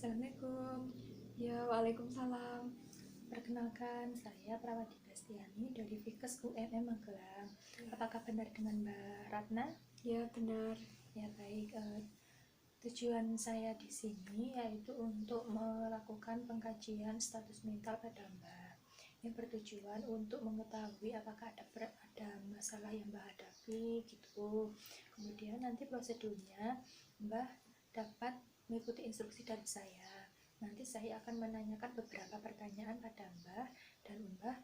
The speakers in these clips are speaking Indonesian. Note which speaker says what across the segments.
Speaker 1: Assalamualaikum.
Speaker 2: Ya, waalaikumsalam.
Speaker 1: Perkenalkan, saya Prawati Bastiani dari Fikes UMM Magelang. Apakah benar dengan Mbak Ratna?
Speaker 2: Ya, benar.
Speaker 1: Ya, baik. Tujuan saya di sini yaitu untuk melakukan pengkajian status mental pada Mbak, yang bertujuan untuk mengetahui apakah ada masalah yang Mbak hadapi gitu. Kemudian nanti prosedurnya Mbak dapat mengikuti instruksi dari saya. Nanti saya akan menanyakan beberapa pertanyaan pada Mbak dan Mbak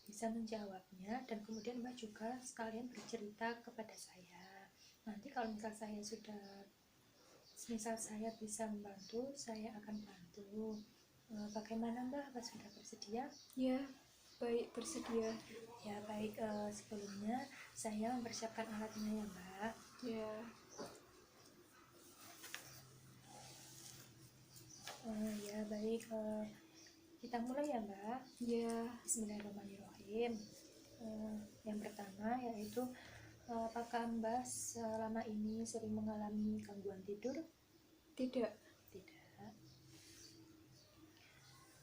Speaker 1: bisa menjawabnya, dan kemudian Mbak juga sekalian bercerita kepada saya. Nanti kalau misal saya bisa membantu, saya akan bantu. Bagaimana Mbak? Apa sudah bersedia?
Speaker 2: Ya, baik, bersedia.
Speaker 1: Ya baik, sebelumnya saya mempersiapkan alatnya ya Mbak.
Speaker 2: Ya,
Speaker 1: Ya baik, kita mulai ya Mbak.
Speaker 2: ya,
Speaker 1: Bismillahirrahmanirrahim. Yang pertama yaitu apakah Mbak selama ini sering mengalami gangguan tidur?
Speaker 2: tidak,
Speaker 1: Tidak.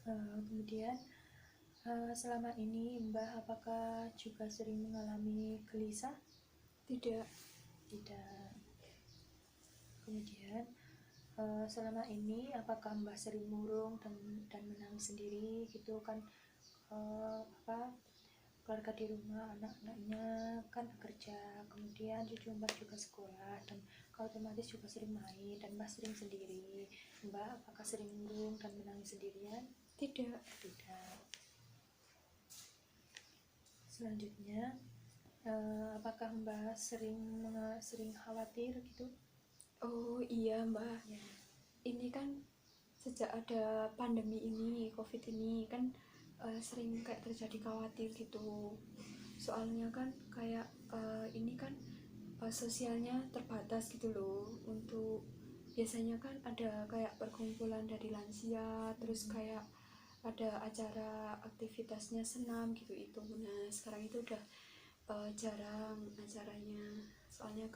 Speaker 1: Kemudian selama ini Mbak apakah juga sering mengalami gelisah?
Speaker 2: tidak,
Speaker 1: Tidak. Kemudian selama ini apakah Mbak sering murung dan menangis sendiri gitu kan? Keluarga di rumah, anak-anaknya kan bekerja, kemudian cucu Mbak juga sekolah, dan otomatis juga sering main, dan Mbak sering sendiri. Mbak apakah sering murung dan menangis sendirian?
Speaker 2: tidak.
Speaker 1: Tidak. Selanjutnya, apakah Mbak sering khawatir gitu?
Speaker 2: Oh iya, Mbak.
Speaker 1: Ya.
Speaker 2: Ini kan sejak ada pandemi ini, COVID ini kan sering kayak terjadi khawatir gitu. Soalnya kan kayak ini kan sosialnya terbatas gitu loh. Untuk biasanya kan ada kayak perkumpulan dari lansia, terus kayak ada acara aktivitasnya senam gitu itu. Nah sekarang itu udah jarang acaranya, soalnya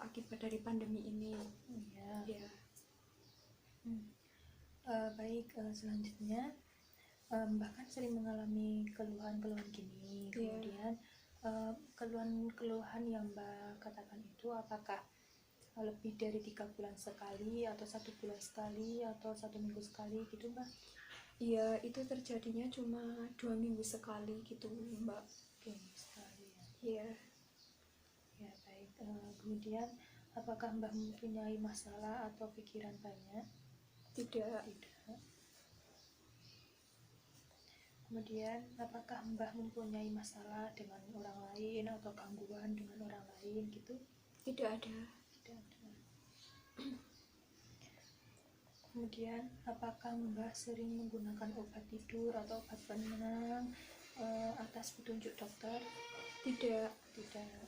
Speaker 2: akibat dari pandemi ini.
Speaker 1: Ya.
Speaker 2: Ya,
Speaker 1: Baik, selanjutnya Mbak kan sering mengalami keluhan-keluhan gini.
Speaker 2: Iya.
Speaker 1: Kemudian keluhan-keluhan yang Mbak katakan itu apakah lebih dari 3 bulan sekali, atau 1 bulan sekali, atau 1 minggu sekali gitu Mbak?
Speaker 2: iya, itu terjadinya cuma 2 minggu sekali gitu, Mbak.
Speaker 1: Oke, sekali ya.
Speaker 2: Iya,
Speaker 1: Ya baik. Kemudian apakah Mbak mempunyai masalah atau pikiran banyak?
Speaker 2: tidak,
Speaker 1: Tidak. Kemudian apakah Mbak mempunyai masalah dengan orang lain atau gangguan dengan orang lain gitu?
Speaker 2: tidak ada.
Speaker 1: Tidak ada. Kemudian apakah Mbak sering menggunakan obat tidur atau obat penenang atas petunjuk dokter?
Speaker 2: Tidak,
Speaker 1: Tidak.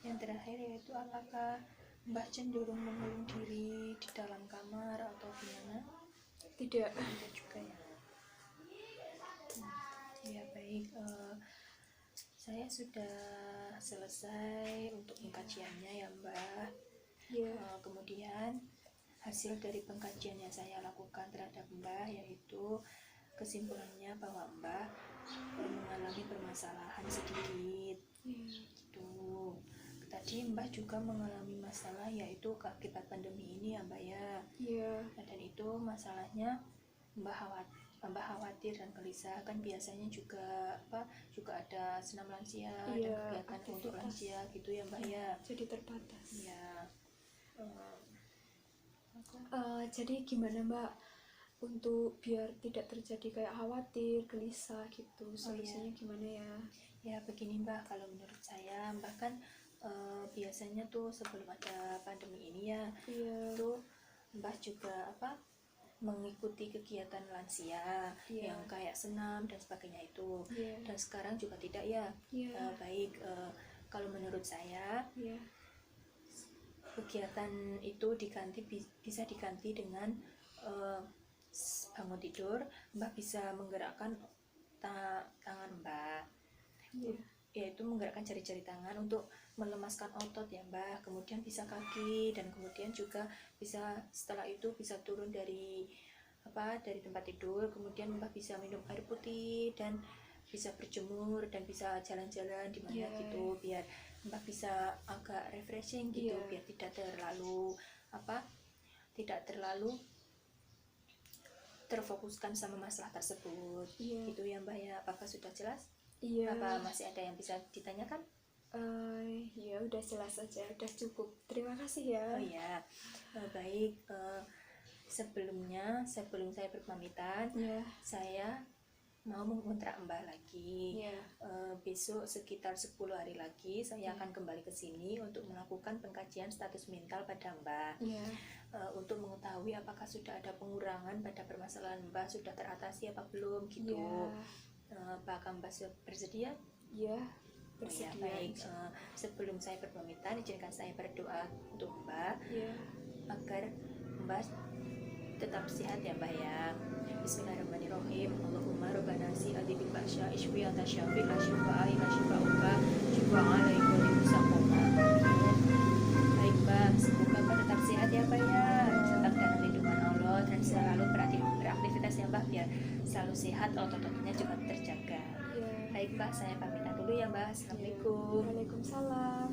Speaker 1: Yang terakhir yaitu apakah Mbak cenderung mengurung diri di dalam kamar atau gimana?
Speaker 2: tidak.
Speaker 1: Tidak juga ya. Ya baik, saya sudah selesai untuk pengkajiannya ya Mbak.
Speaker 2: Ya,
Speaker 1: Kemudian hasil dari pengkajian yang saya lakukan terhadap Mbak yaitu kesimpulannya bahwa Mbak mengalami permasalahan sedikit gitu. Tadi Mbak juga mengalami masalah yaitu akibat pandemi ini ya Mbak ya.
Speaker 2: ya,
Speaker 1: Dan itu masalahnya Mbak khawatir dan gelisah, kan biasanya juga ada senam lansia
Speaker 2: Iya,
Speaker 1: dan kegiatan untuk
Speaker 2: aktivitas.
Speaker 1: lansia gitu ya Mbak ya.
Speaker 2: jadi terbatas.
Speaker 1: Ya.
Speaker 2: Jadi gimana, Mbak, untuk biar tidak terjadi kayak khawatir, gelisah gitu, solusinya gimana ya?
Speaker 1: Ya begini Mbak, kalau menurut saya Mbak kan biasanya tuh sebelum ada pandemi ini ya,
Speaker 2: Iya,
Speaker 1: tuh Mbak juga mengikuti kegiatan lansia
Speaker 2: Iya.
Speaker 1: yang kayak senam dan sebagainya itu.
Speaker 2: Iya.
Speaker 1: Dan sekarang juga tidak ya.
Speaker 2: Iya.
Speaker 1: Baik, kalau menurut saya
Speaker 2: Iya,
Speaker 1: kegiatan itu bisa diganti dengan bangun tidur Mbak bisa menggerakkan tangan Mbak.
Speaker 2: iya,
Speaker 1: yaitu menggerakkan jari-jari tangan untuk melemaskan otot ya Mbak, kemudian bisa kaki, dan kemudian juga bisa setelah itu bisa turun dari tempat tidur, kemudian Mbak bisa minum air putih dan bisa berjemur dan bisa jalan-jalan di mana gitu, biar Mbak bisa agak refreshing gitu, biar tidak terlalu terfokuskan sama masalah tersebut. Gitu ya Mbak ya. Apakah sudah jelas? Apa masih ada yang bisa ditanyakan?
Speaker 2: Ya udah jelas aja, udah cukup. Terima kasih ya.
Speaker 1: Oh ya, baik. Sebelum saya berpamitan, saya mau mengontrak Mbak lagi. Besok sekitar 10 hari lagi saya akan kembali ke sini untuk melakukan pengkajian status mental pada Mbak. Untuk mengetahui apakah sudah ada pengurangan pada permasalahan Mbak, sudah teratasi apa belum gitu. Apakah Mbak bersedia?
Speaker 2: Bersedia.
Speaker 1: Baik. Sebelum saya berpamitan, izinkan saya berdoa untuk Mbak agar Mbak tetap sehat ya Mbak ya. Bismillahirrahmanirrahim. Allahumma rabbana si adi bil basya ishwi anta syafi la syifa illa syifauka syufa alaikum musaqoma. Baik Mbak, semoga Mbak tetap sehat ya Mbak ya, tetap dalam lindungan Allah dan selalu beraktivitas ya Mbak, biar selalu sehat, otot-ototnya juga terjaga. Baik Mbak, saya pamitan dulu ya Mbak. Assalamualaikum.
Speaker 2: Waalaikumsalam.